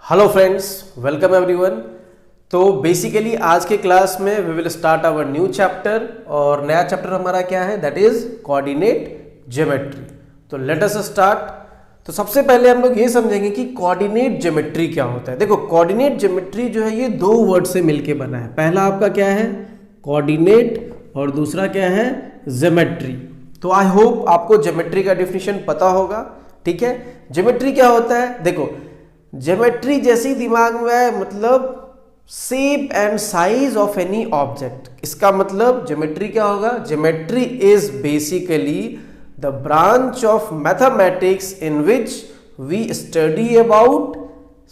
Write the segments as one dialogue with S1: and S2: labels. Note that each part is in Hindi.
S1: Hello friends, welcome everyone. तो बेसिकली आज के क्लास में we will start our new chapter और नया चैप्टर हमारा क्या है, दैट इज कोऑर्डिनेट ज्योमेट्री। तो लेट अस स्टार्ट। तो सबसे पहले हम लोग ये समझेंगे कि कोऑर्डिनेट ज्योमेट्री क्या होता है। देखो, कोऑर्डिनेट ज्योमेट्री जो है ये दो वर्ड से मिलके बना है। पहला आपका क्या है, कोऑर्डिनेट, और दूसरा क्या है, ज्योमेट्री। तो आई होप आपको ज्योमेट्री का डेफिनेशन पता होगा। ठीक है, ज्योमेट्री क्या होता है। देखो, ज्योमेट्री जैसी दिमाग में आए मतलब shape and size of any object. इसका मतलब ज्योमेट्री क्या होगा, geometry is basically the branch of mathematics in which we study about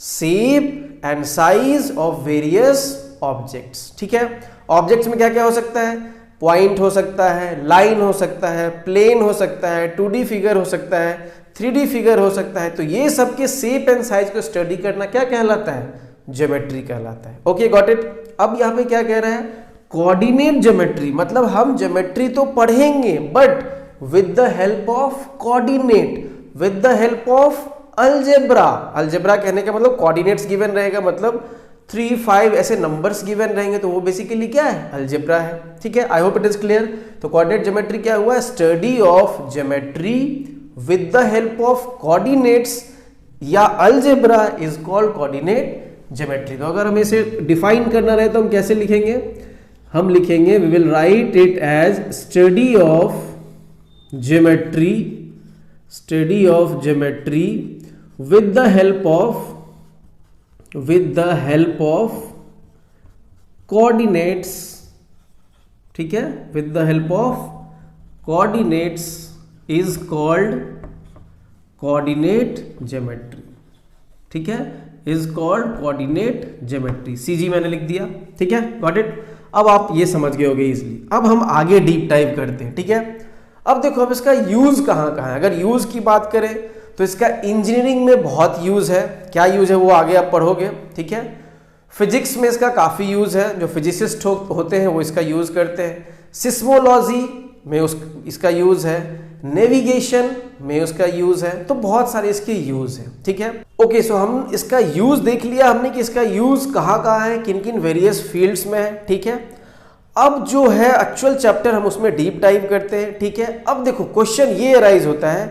S1: shape and size of various objects. ठीक है, ऑब्जेक्ट्स में क्या क्या हो सकता है, पॉइंट हो सकता है, लाइन हो सकता है, प्लेन हो सकता है, 2D फिगर हो सकता है, 3D फिगर हो सकता है। तो ये सब के शेप एंड साइज को स्टडी करना क्या कहलाता है, ज्योमेट्री कहलाता है। Okay, got it. अब यहाँ पे क्या कह रहा है, कोऑर्डिनेट ज्योमेट्री, मतलब हम ज्योमेट्री तो पढ़ेंगे but with the help of coordinate, with the help of algebra. Algebra कहने का मतलब कोऑर्डिनेट्स गिवन रहेगा, मतलब 3, 5 ऐसे नंबर्स गिवन रहेंगे, तो वो बेसिकली क्या है, अलजेब्रा है। ठीक है, I hope it is clear. तो कोऑर्डिनेट ज्योमेट्री क्या हुआ, study of geometry with the help of coordinates या algebra is called coordinate geometry। तो अगर हमें इसे डिफाइन करना रहे तो हम कैसे लिखेंगे, हम लिखेंगे we will write it as study of geometry with the help of coordinates। ठीक है, with the help of coordinates is called coordinate geometry। ठीक है, is called coordinate geometry। CG मैंने लिख दिया। ठीक है, गॉट इट। अब आप ये समझ गए होगे इजीली। अब हम आगे डीप डाइव करते हैं। ठीक है, अब देखो, अब इसका यूज कहाँ कहाँ है। अगर यूज की बात करें तो इसका इंजीनियरिंग में बहुत यूज है। क्या यूज है वो आगे आप पढ़ोगे। ठीक है, फिजिक्स में इसका काफी यूज है, जो फिजिसिस्ट होते हैं वो इसका यूज करते हैं। सिस्मोलॉजी में इसका यूज है, नेविगेशन में उसका यूज है। तो बहुत सारे इसके यूज हैं। ठीक है, ओके। सो हम इसका यूज देख लिया हमने कि इसका यूज कहाँ कहाँ है, किन किन वेरियस फील्ड्स में है। ठीक है, अब जो है एक्चुअल चैप्टर हम उसमें डीप डाइव करते हैं। ठीक है, अब देखो क्वेश्चन ये अराइज होता है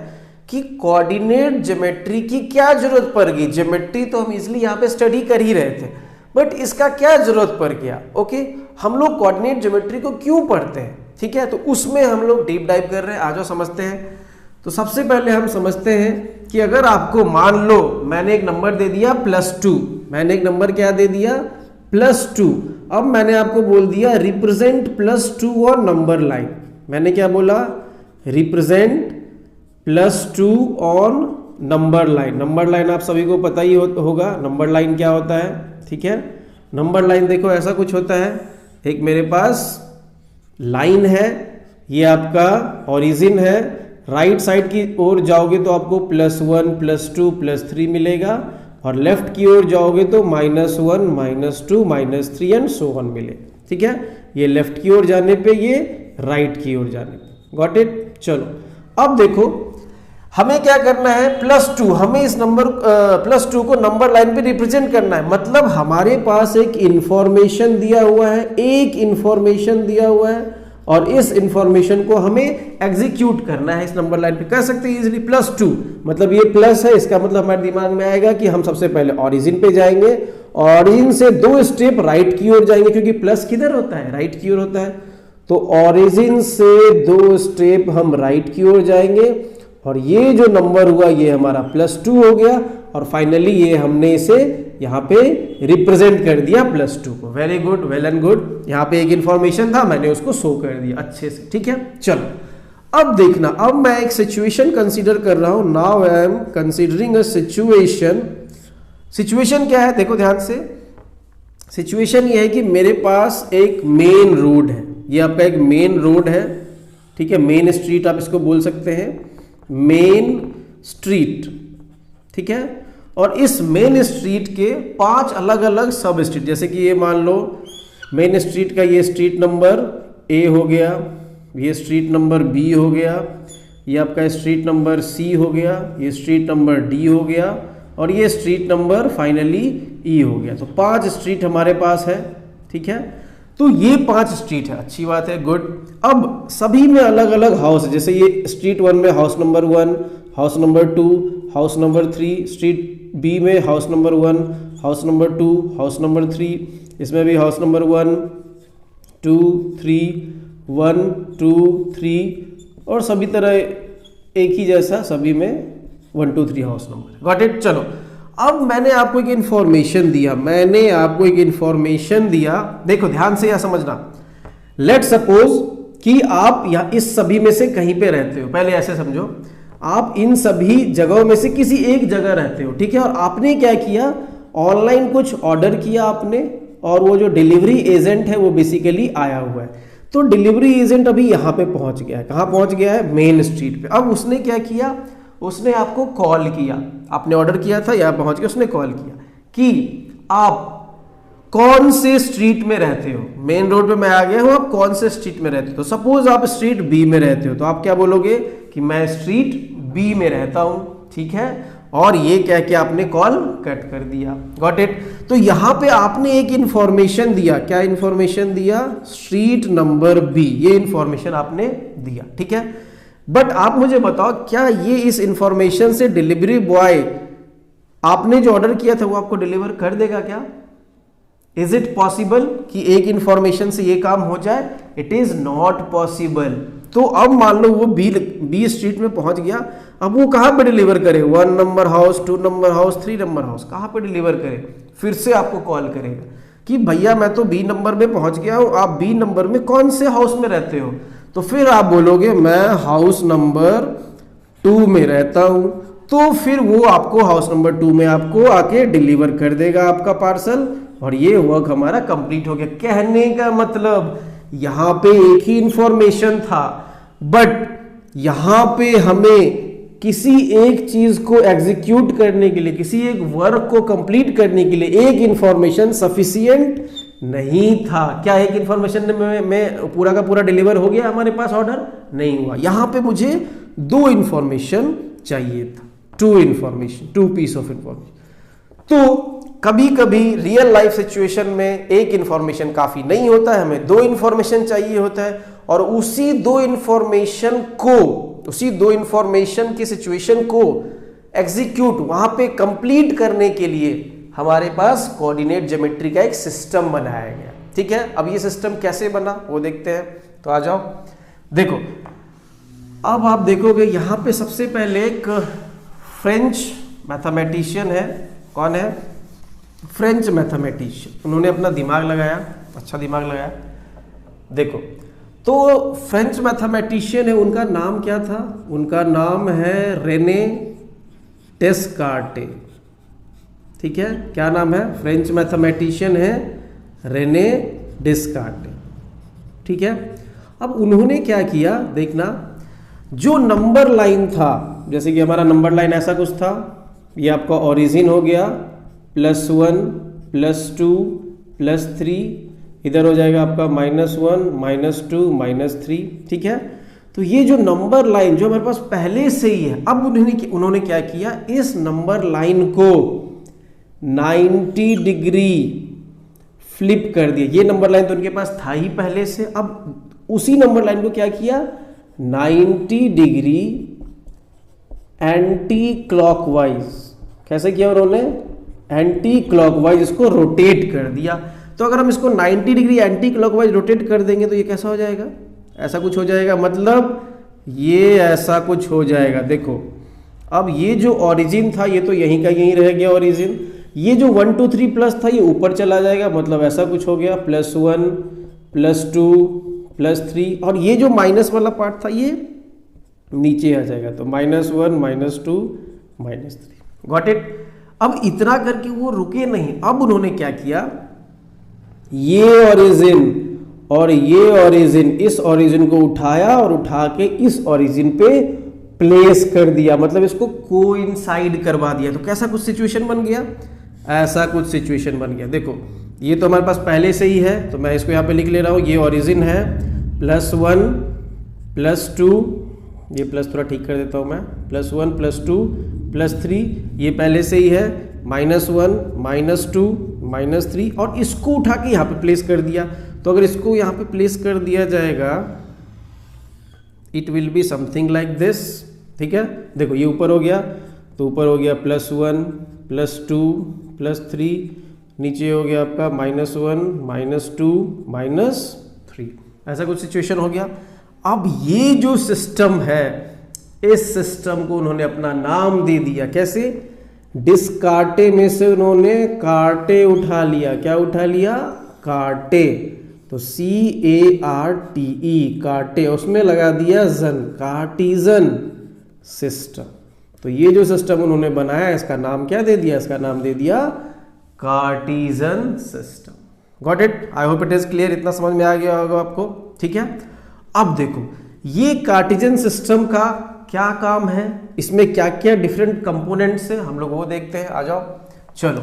S1: कि कोऑर्डिनेट ज्योमेट्री की क्या जरूरत पड़ गई। ज्योमेट्री तो हम इजिली यहाँ पे स्टडी कर ही रहे थे, बट इसका क्या जरूरत पड़ गया। ओके, हम लोग कोऑर्डिनेट ज्योमेट्री को क्यों पढ़ते हैं। ठीक है, तो उसमें हम लोग डीप डाइव कर रहे हैं। आज समझते हैं। तो सबसे पहले हम समझते हैं कि अगर आपको मान लो मैंने एक नंबर दे दिया +2, मैंने एक नंबर क्या दे दिया, +2। अब मैंने आपको बोल दिया रिप्रेजेंट +2 ऑन नंबर लाइन। मैंने क्या बोला, represent +2 on number line. Number line आप सभी को पता ही होगा नंबर लाइन क्या होता है। ठीक है, नंबर लाइन देखो ऐसा कुछ होता है। एक मेरे पास लाइन है, ये आपका ओरिजिन है। राइट साइड की ओर जाओगे तो आपको +1 +2 +3 मिलेगा, और लेफ्ट की ओर जाओगे तो -1 -2 -3 एंड सो ऑन मिलेगा। ठीक है, ये लेफ्ट की ओर जाने पे, ये राइट की ओर जाने पे। Got it. चलो अब देखो हमें क्या करना है, +2, हमें इस नंबर +2 को नंबर लाइन पे रिप्रेजेंट करना है। मतलब हमारे पास एक इंफॉर्मेशन दिया हुआ है, एक इंफॉर्मेशन दिया हुआ है, और इस इंफॉर्मेशन को हमें एग्जीक्यूट करना है इस नंबर लाइन पे। कह सकते हैं इजीली +2 मतलब ये प्लस है, इसका मतलब हमारे दिमाग में आएगा कि हम सबसे पहले ओरिजिन पे जाएंगे, ओरिजिन से 2 स्टेप राइट की ओर जाएंगे, क्योंकि प्लस किधर होता है, राइट की ओर होता है। तो ओरिजिन से 2 स्टेप हम राइट की ओर जाएंगे, और ये जो नंबर हुआ ये हमारा +2 हो गया, और फाइनली ये हमने इसे यहाँ पे रिप्रेजेंट कर दिया +2 को। Very good, well and good. यहाँ पे एक इंफॉर्मेशन था, मैंने उसको शो कर दिया अच्छे से। ठीक है, चलो अब देखना, अब मैं एक सिचुएशन कंसीडर कर रहा हूं। Now I am considering a situation. Situation क्या है, देखो ध्यान से। सिचुएशन ये है कि मेरे पास एक मेन रोड है, ये आपका एक मेन रोड है। ठीक है, मेन स्ट्रीट आप इसको बोल सकते हैं, मेन स्ट्रीट। ठीक है, और इस मेन स्ट्रीट के 5 अलग अलग सब स्ट्रीट, जैसे कि ये मान लो मेन स्ट्रीट का ये स्ट्रीट नंबर A हो गया, ये स्ट्रीट नंबर B हो गया, ये आपका स्ट्रीट नंबर C हो गया, ये स्ट्रीट नंबर D हो गया, और ये स्ट्रीट नंबर फाइनली ई हो गया। तो 5 स्ट्रीट हमारे पास है, ठीक है। तो ये 5 स्ट्रीट है, अच्छी बात है, गुड। अब सभी में अलग अलग हाउस है, जैसे ये स्ट्रीट 1 में house number 1, house number 2, house number 3, street B में house number 1, house number 2, house number 3, इसमें भी हाउस नंबर 1 2 3 1 2 3 और सभी तरह एक ही जैसा सभी में 1 2 3 हाउस नंबर। Got it. चलो अब मैंने आपको एक इंफॉर्मेशन दिया, देखो ध्यान से यह समझना। लेट सपोज कि आप या इस सभी में से कहीं पे रहते हो, पहले ऐसे समझो, आप इन सभी जगहों में से किसी एक जगह रहते हो, ठीक है। और आपने क्या किया, ऑनलाइन कुछ ऑर्डर किया आपने, और वो जो डिलीवरी एजेंट है वो बेसिकली आया हुआ है। तो डिलीवरी एजेंट अभी यहाँ पे पहुंच गया है, कहाँ पहुंच गया है, मेन स्ट्रीट पे। अब उसने क्या किया, उसने आपको कॉल किया, आपने ऑर्डर किया था, यहाँ पहुंच के उसने कॉल किया कि आप कौन से स्ट्रीट में रहते हो, मेन रोड पे मैं आ गया हूं, आप कौन से स्ट्रीट में रहते हो। तो सपोज आप स्ट्रीट बी में रहते हो, तो आप क्या बोलोगे कि मैं स्ट्रीट बी में रहता हूं, ठीक है। और ये कह के आपने कॉल कट कर दिया। Got it. तो यहां पे आपने एक इंफॉर्मेशन दिया, क्या इंफॉर्मेशन दिया, स्ट्रीट नंबर बी, ये इंफॉर्मेशन आपने दिया, ठीक है। बट आप मुझे बताओ, क्या ये इस इंफॉर्मेशन से डिलीवरी बॉय आपने जो ऑर्डर किया था वो आपको डिलीवर कर देगा क्या? इज इट पॉसिबल कि एक इंफॉर्मेशन से ये काम हो जाए? It is not possible. तो अब मान लो वो बी स्ट्रीट में पहुंच गया, अब वो कहां पे डिलीवर करे, 1 number house, 2 number house, 3 number house, कहां पे डिलीवर करे? फिर से आपको कॉल करेगा कि भैया मैं तो बी नंबर में पहुंच गया हूं, आप बी नंबर में कौन से हाउस में रहते हो? तो फिर आप बोलोगे मैं हाउस नंबर 2 में रहता हूं। तो फिर वो आपको हाउस नंबर 2 में आपको आके डिलीवर कर देगा आपका पार्सल, और ये वर्क हमारा कंप्लीट हो गया। कहने का मतलब यहां पे एक ही इंफॉर्मेशन था, बट यहां पे हमें किसी एक चीज को एग्जीक्यूट करने के लिए, किसी एक वर्क को कंप्लीट करने के लिए एक इंफॉर्मेशन सफिशिएंट नहीं था। क्या एक इंफॉर्मेशन में पूरा का पूरा डिलीवर हो गया हमारे पास ऑर्डर? नहीं हुआ। यहां पे मुझे 2 इंफॉर्मेशन चाहिए था, 2 पीस ऑफ इंफॉर्मेशन। तो कभी कभी रियल लाइफ सिचुएशन में एक इंफॉर्मेशन काफी नहीं होता है, हमें 2 इंफॉर्मेशन चाहिए होता है, और उसी 2 इंफॉर्मेशन की सिचुएशन को एग्जीक्यूट वहां पे कंप्लीट करने के लिए हमारे पास कोऑर्डिनेट ज्योमेट्री का एक सिस्टम बनाया गया, ठीक है। अब ये सिस्टम कैसे बना वो देखते हैं, तो आ जाओ। देखो अब आप देखोगे यहां पे सबसे पहले एक फ्रेंच मैथमेटिशियन है, कौन है? French mathematician. उन्होंने अपना दिमाग लगाया, अच्छा दिमाग लगाया। देखो तो फ्रेंच मैथमेटिशियन है, उनका नाम क्या था? उनका नाम है रेने डेस्कार्टे, ठीक है। क्या नाम है? फ्रेंच मैथमेटिशियन है रेने डेस्कार्टे, ठीक है। अब उन्होंने क्या किया, देखना, जो नंबर लाइन था, जैसे कि हमारा नंबर लाइन ऐसा कुछ था, ये आपका ओरिजिन हो गया, +1 +2 +3, इधर हो जाएगा आपका -1 -2 -3, ठीक है। तो ये जो नंबर लाइन जो हमारे पास पहले से ही है, अब उन्होंने क्या किया, इस नंबर लाइन को 90 डिग्री फ्लिप कर दिया। ये नंबर लाइन तो उनके पास था ही पहले से, अब उसी नंबर लाइन को क्या किया, 90 डिग्री एंटी क्लॉकवाइज। कैसे किया उन्होंने? एंटी क्लॉकवाइज इसको रोटेट कर दिया। तो अगर हम इसको 90 डिग्री एंटी क्लॉकवाइज रोटेट कर देंगे तो ये कैसा हो जाएगा? ऐसा कुछ हो जाएगा, मतलब ये ऐसा कुछ हो जाएगा। देखो अब ये जो ओरिजिन था ये तो यहीं का यहीं रह गया ओरिजिन, ये जो 1 2 3 प्लस था ये ऊपर चला जाएगा, मतलब ऐसा कुछ हो गया, +1 +2 +3, और ये जो माइनस वाला पार्ट था ये नीचे आ जाएगा, तो -1 -2 -3। Got it. अब इतना करके वो रुके नहीं, अब उन्होंने क्या किया, ये ओरिजिन और ये ओरिजिन, इस ओरिजिन को उठाया और उठा के इस ओरिजिन पे प्लेस कर दिया, मतलब इसको कोइंसाइड करवा दिया। तो कैसा कुछ सिचुएशन बन गया, ऐसा कुछ सिचुएशन बन गया। देखो ये तो हमारे पास पहले से ही है, तो मैं इसको यहाँ पे लिख ले रहा हूँ, ये ओरिजिन है, +1 +2, ये प्लस थोड़ा ठीक कर देता हूँ मैं, +1 +2 +3, ये पहले से ही है, -1 -2 -3, और इसको उठा के यहाँ पे प्लेस कर दिया। तो अगर इसको यहाँ पे प्लेस कर दिया जाएगा, it will be something like this. ठीक है, देखो ये ऊपर हो गया, तो ऊपर हो गया +1 +2 +3, नीचे हो गया आपका -1 -2 -3, ऐसा कुछ सिचुएशन हो गया। अब ये जो सिस्टम है, इस सिस्टम को उन्होंने अपना नाम दे दिया। कैसे? डिस्कार्टे में से उन्होंने कार्टे उठा लिया। क्या उठा लिया? कार्टे। तो CARTE, कार्टे, उसमें लगा दिया जन, कार्टिजन सिस्टम। तो ये जो सिस्टम उन्होंने बनाया, इसका नाम क्या दे दिया? इसका नाम दे दिया Cartesian system. Got it? I hope it is clear. इतना समझ में आ गया होगा आपको। ठीक है, अब देखो ये कार्टिजन सिस्टम का क्या काम है, इसमें क्या क्या डिफरेंट कंपोनेंट्स है, हम लोग वो देखते हैं। आ जाओ, चलो।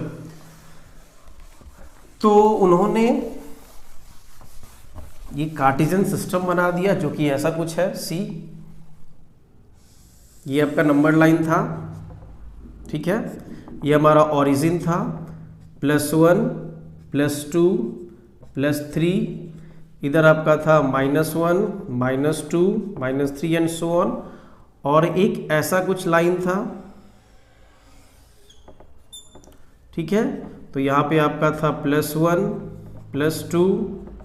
S1: तो उन्होंने ये कार्टिजन सिस्टम बना दिया, जो कि ऐसा कुछ है। सी, ये आपका नंबर लाइन था। ठीक है, ये हमारा ओरिजिन था, +1 +2 +3, इधर आपका था -1 -2 -3 एंड सो ऑन, और एक ऐसा कुछ लाइन था। ठीक है, तो यहाँ पे आपका था +1 +2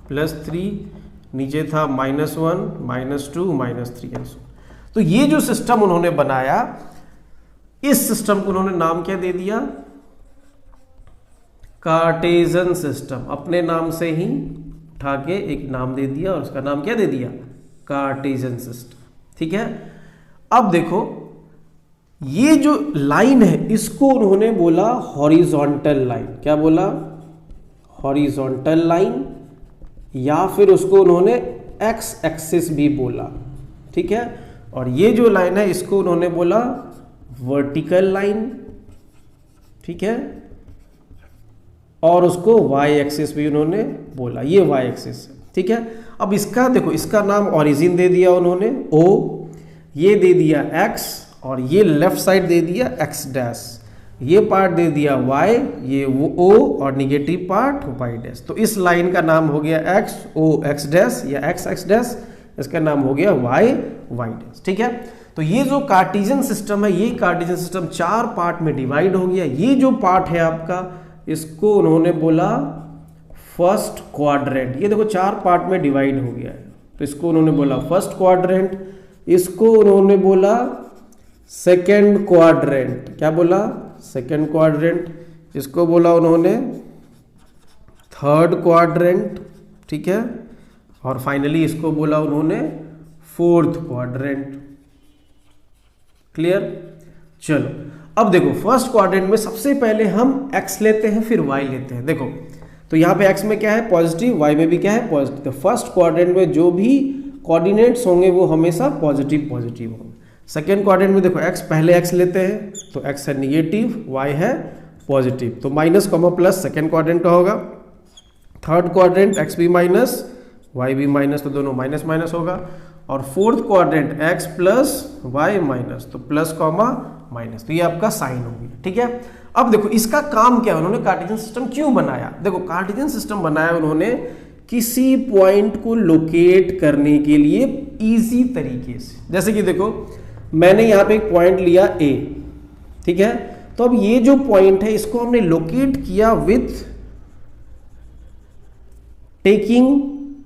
S1: +3, नीचे था -1 -2 -3 एंड सो। तो ये जो सिस्टम उन्होंने बनाया, इस सिस्टम को उन्होंने नाम क्या दे दिया? कार्टेजन सिस्टम। अपने नाम से ही उठा के एक नाम दे दिया, और उसका नाम क्या दे दिया? कार्टेजन सिस्टम। ठीक है, अब देखो ये जो लाइन है, इसको उन्होंने बोला हॉरिजॉन्टल लाइन। क्या बोला? हॉरिजॉन्टल लाइन, या फिर उसको उन्होंने एक्स एक्सिस भी बोला। ठीक है, और ये जो लाइन है, इसको उन्होंने बोला वर्टिकल लाइन। ठीक है, और उसको वाई एक्सिस भी उन्होंने बोला, ये वाई एक्सिस है। ठीक है, अब इसका देखो, इसका नाम ओरिजिन दे दिया उन्होंने O, ये दे दिया X, और ये लेफ्ट साइड दे दिया X', ये पार्ट दे दिया Y, ये वो O, और निगेटिव पार्ट Y'। तो इस लाइन का नाम हो गया XOX' या XX', इसका नाम हो गया Y'। ठीक है, तो ये जो कार्टिजन सिस्टम है, ये कार्टिजन सिस्टम 4 पार्ट में डिवाइड हो गया। ये जो पार्ट है आपका, इसको उन्होंने बोला फर्स्ट क्वाड्रेंट। ये देखो 4 पार्ट में डिवाइड हो गया है, तो इसको उन्होंने बोला फर्स्ट क्वाड्रेंट, इसको उन्होंने बोला सेकेंड क्वाड्रेंट। क्या बोला? Second quadrant. इसको बोला उन्होंने थर्ड क्वाड्रेंट। ठीक है, और फाइनली इसको बोला उन्होंने फोर्थ क्वाड्रेंट। क्लियर? चलो, अब देखो फर्स्ट क्वाड्रेंट में सबसे पहले हम x लेते हैं, फिर y लेते हैं। देखो, तो यहाँ पे x में क्या है? पॉजिटिव, y में भी क्या है? पॉजिटिव। तो फर्स्ट क्वाड्रेंट में जो भी कोऑर्डिनेट्स होंगे वो हमेशा पॉजिटिव पॉजिटिव होंगे। सेकेंड क्वाड्रेंट में देखो x, पहले x लेते हैं, तो x है निगेटिव, y है पॉजिटिव, तो minus comma plus second quadrant का होगा। थर्ड क्वाड्रेंट x भी माइनस y भी माइनस, तो दोनों माइनस माइनस होगा। और fourth quadrant x plus y minus, तो प्लस कॉमा माइनस, तो ये आपका साइन हो गया। ठीक है, अब देखो इसका काम क्या है, उन्होंने कार्टेशियन सिस्टम क्यों बनाया? देखो कार्टेशियन सिस्टम बनाया उन्होंने किसी पॉइंट को लोकेट करने के लिए इजी तरीके से। जैसे कि देखो मैंने यहाँ पे एक पॉइंट लिया A, ठीक है, तो अब ये जो पॉइंट है इसको हमने लोकेट किया with taking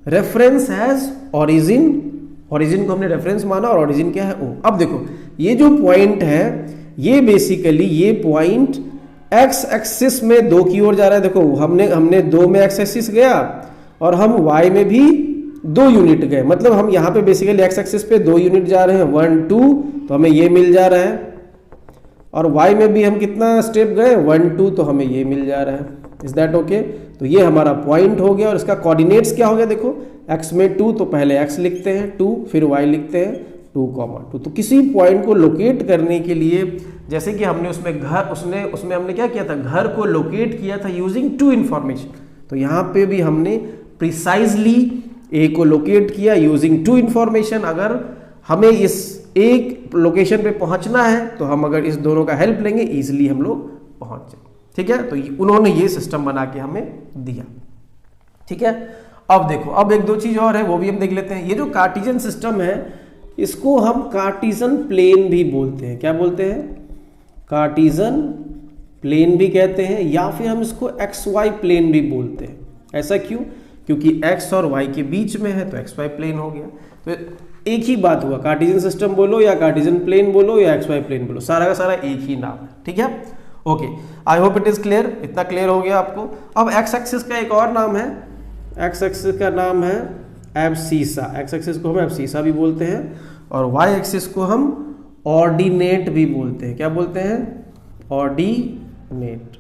S1: reference as origin. Origin को हमने रेफरेंस माना और ओरिजिन क्या है O। अब देखो ये जो पॉइंट है ये बेसिकली ये पॉइंट x एक्सिस में 2 की ओर जा रहा है। देखो हमने 2 में x एक्सिस गया और हम y में भी 2 यूनिट गए, मतलब हम यहाँ पे बेसिकली x एक्सिस पे 2 यूनिट जा रहे हैं 1 2, तो हमें ये मिल जा रहा है। और y में भी हम कितना स्टेप गए 1 2, तो हमें ये मिल जा रहा है। Is that okay? तो ये हमारा पॉइंट हो गया और इसका कोऑर्डिनेट्स क्या हो गया? देखो x में 2, तो पहले x लिखते हैं 2, फिर y लिखते हैं 2,2। तो किसी पॉइंट को लोकेट करने के लिए जैसे कि हमने उसमें घर उसमें हमने क्या किया था, घर को लोकेट किया था यूजिंग 2 इंफॉर्मेशन। तो यहाँ पे भी हमने प्रिसाइजली A को लोकेट किया यूजिंग 2 इंफॉर्मेशन। अगर हमें इस एक लोकेशन पे पहुंचना है तो हम अगर इस दोनों का हेल्प लेंगे इजीली हम लोग पहुंच जाए। ठीक है, तो उन्होंने ये सिस्टम बना के हमें दिया। ठीक है, अब देखो, अब एक दो चीज और है वो भी हम देख लेते हैं। ये जो कार्टेशियन सिस्टम है इसको हम कार्टेशियन प्लेन भी बोलते हैं। क्या बोलते हैं? कार्टेशियन प्लेन भी कहते हैं, या फिर हम इसको एक्स वाई प्लेन भी बोलते हैं। ऐसा क्यों? क्योंकि x और y के बीच में है तो एक्स वाई प्लेन हो गया। तो एक ही बात हुआ, कार्टेशियन सिस्टम बोलो या कार्टेशियन प्लेन बोलो या एक्स वाई प्लेन बोलो, सारा का सारा एक ही नाम है। ठीक है, okay, I hope it is clear. इतना क्लियर हो गया आपको। अब एक्स एक्सिस का एक और नाम है, एक्स एक्सिस का नाम है एब्सीसा। एक्स एक्सिस को हम एब्सीसा भी बोलते हैं और वाई एक्सिस को हम ऑर्डिनेट भी बोलते हैं। क्या बोलते हैं? ऑर्डिनेट।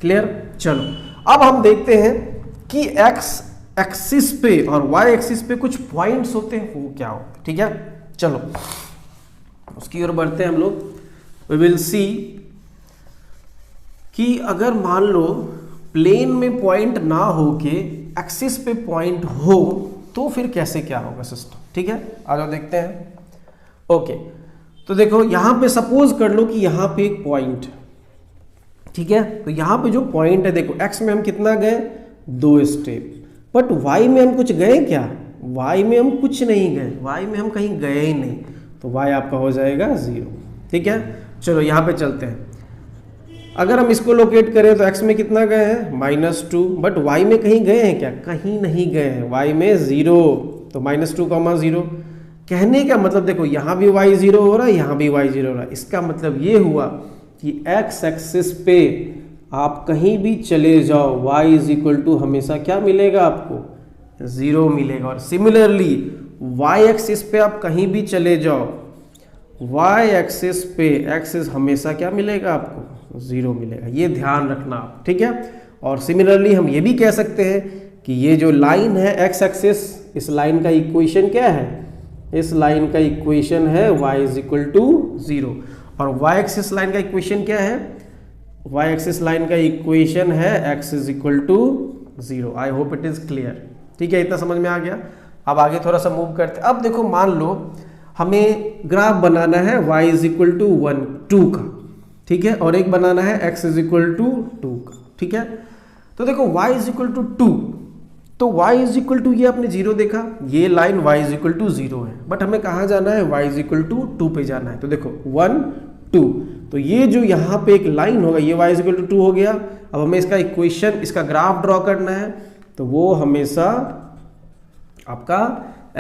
S1: क्लियर? चलो अब हम देखते हैं कि एक्स एक्सिस पे और वाई एक्सिस पे कुछ पॉइंट्स होते हैं, वो क्या होते हैं। ठीक है, चलो उसकी ओर बढ़ते हैं हम लोग। वी विल सी कि अगर मान लो प्लेन में पॉइंट ना होके एक्सिस पे पॉइंट हो तो फिर कैसे क्या होगा सिस्टम। ठीक है, आ जाओ देखते हैं। ओके, तो देखो यहां पे सपोज कर लो कि यहां पे एक पॉइंट, ठीक है, तो यहां पे जो पॉइंट है देखो, एक्स में हम कितना गए? 2 स्टेप, बट वाई में हम कुछ गए क्या? वाई में हम कुछ नहीं गए, वाई में हम कहीं गए ही नहीं, तो वाई आपका हो जाएगा 0। ठीक है, चलो यहां पे चलते हैं। अगर हम इसको लोकेट करें तो x में कितना गए हैं? -2, बट y में कहीं गए हैं क्या? कहीं नहीं गए हैं, y में 0, तो -2, 0। कहने का मतलब देखो यहां भी y 0 हो रहा है, यहां भी y 0 हो रहा है। इसका मतलब ये हुआ कि x एक्सिस पे आप कहीं भी चले जाओ y = हमेशा क्या मिलेगा आपको? 0 मिलेगा। और सिमिलरली y एक्सिस पे आप कहीं भी चले जाओ, y एक्सिस पे एक्सिस हमेशा क्या मिलेगा आपको? 0 मिलेगा। ये ध्यान रखना आप। ठीक है, और सिमिलरली हम ये भी कह सकते हैं कि ये जो लाइन है x एक्सिस, इस लाइन का इक्वेशन क्या है? इस लाइन का इक्वेशन है y = 0, और y एक्सिस लाइन का इक्वेशन क्या है? y एक्सिस लाइन का इक्वेशन है x = 0। I hope it is clear. ठीक है, इतना समझ में आ गया। अब आगे थोड़ा सा मूव करते हैं। अब देखो मान लो हमें ग्राफ बनाना है y = 1, 2 का, ठीक है, और एक बनाना है x = 2 का। ठीक है, तो देखो y = 2, तो y = ये आपने 0 देखा, ये लाइन y = 0 है, बट हमें कहाँ जाना है? y = 2 पे जाना है। तो देखो 1, 2, तो ये जो यहाँ पे एक लाइन होगा ये y = 2 हो गया। अब हमें इसका इक्वेशन, इसका ग्राफ ड्रॉ करना है, तो वो हमेशा आपका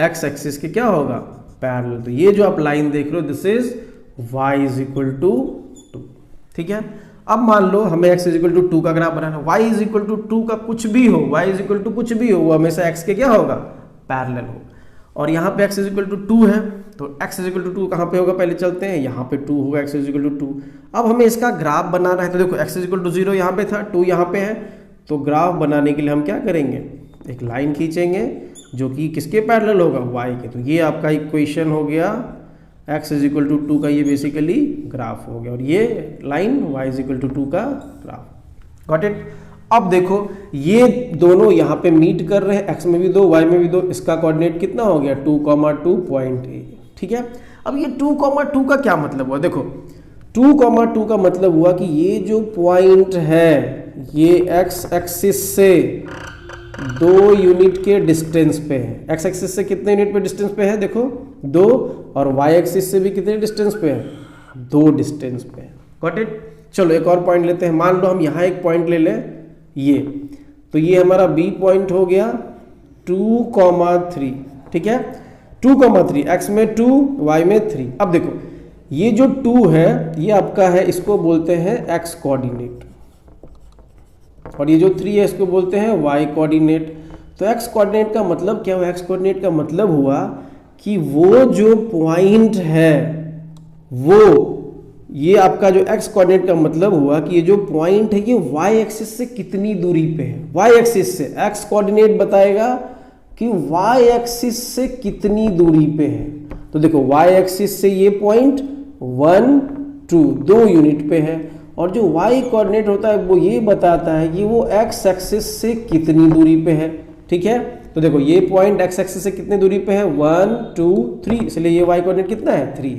S1: x एक्सिस के क्या होगा? पैरेलल। तो ये जो आप लाइन देख रहे हो दिस इज y = 2। ठीक है, अब मान लो हमें x = 2 का ग्राफ बनाना है, y = 2 का कुछ भी हो, y = कुछ भी हो, वो हमेशा x के क्या होगा? पैरेलल हो। और यहाँ पे x = 2 है, तो x = 2 कहाँ पे होगा? पहले चलते हैं, यहाँ पे 2 होगा, x = 2। अब हमें इसका ग्राफ बनाना है, तो देखो x = 0 यहाँ पे था, 2 यहाँ पे है, तो ग्राफ बनाने के लिए हम क्या करेंगे? एक लाइन खींचेंगे जो कि किसके पैरेलल होगा? y के। तो ये आपका इक्वेशन हो गया x = 2 का, ये बेसिकली ग्राफ हो गया, और ये लाइन y = 2 का ग्राफ। Got it? अब देखो ये दोनों यहाँ पे मीट कर रहे हैं, x में भी 2, y में भी 2, इसका कोऑर्डिनेट कितना हो गया? 2, 2 पॉइंट A। ठीक है, अब ये 2, 2 का क्या मतलब हुआ? देखो 2, 2 का मतलब हुआ कि ये जो पॉइंट है ये x एक्सिस से 2 यूनिट के डिस्टेंस पे है। x एक्सिस से कितने यूनिट पे डिस्टेंस पे है? देखो 2, और y एक्सिस से भी कितने डिस्टेंस पे है? 2 डिस्टेंस पे है। Got it? चलो एक और पॉइंट लेते हैं। मान लो हम यहाँ एक पॉइंट ले लें, ये, तो ये हमारा B पॉइंट हो गया 2, 3। ठीक है, 2, 3, x में 2, y में 3। अब देखो ये जो 2 है ये आपका है, इसको बोलते हैं x कोऑर्डिनेट, और ये जो 3 है इसको बोलते हैं y कोऑर्डिनेट। तो x कोऑर्डिनेट का मतलब क्या हुआ? x कोऑर्डिनेट का मतलब हुआ कि वो जो पॉइंट है वो, ये आपका जो x कोऑर्डिनेट का मतलब हुआ कि ये जो पॉइंट है ये y एक्सिस से कितनी दूरी पे है? y एक्सिस से, x कोऑर्डिनेट बताएगा कि y एक्सिस से कितनी दूरी पे है। तो देखो y एक्सिस से ये पॉइंट 1, 2 यूनिट पे है, और जो y कोऑर्डिनेट होता है वो ये बताता है कि वो x एक्सिस से कितनी दूरी पे है। ठीक है, तो देखो ये पॉइंट x एक्सिस से कितनी दूरी पे है? 1, 2, 3, इसलिए ये y कोऑर्डिनेट कितना है? 3।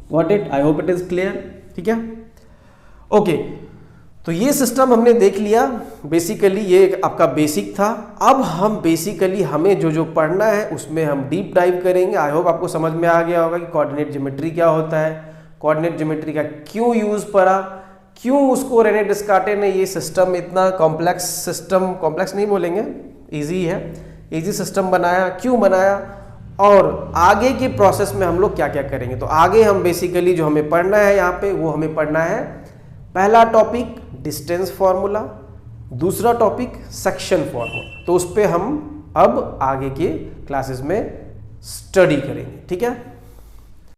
S1: Got it? I hope it is clear. ठीक है, ओके। तो ये सिस्टम हमने देख लिया, बेसिकली ये एक आपका बेसिक था। अब हम बेसिकली हमें जो जो पढ़ना है उसमें हम डीप डाइव करेंगे। आई होप आपको समझ में आ गया होगा कि कोऑर्डिनेट ज्योमेट्री क्या होता है, कोऑर्डिनेट ज्योमेट्री का क्यों यूज पड़ा, क्यों उसको रेने डिस्कार्टे ने ये सिस्टम इतना कॉम्प्लेक्स सिस्टम, कॉम्प्लेक्स नहीं बोलेंगे, इजी है, इजी सिस्टम बनाया, क्यों बनाया, और आगे के प्रोसेस में हम लोग क्या क्या करेंगे। तो आगे हम बेसिकली जो हमें पढ़ना है यहाँ पे, वो हमें पढ़ना है पहला टॉपिक डिस्टेंस फॉर्मूला, दूसरा टॉपिक सेक्शन फॉर्मूला। तो उस पर हम अब आगे के क्लासेस में स्टडी करेंगे। ठीक है।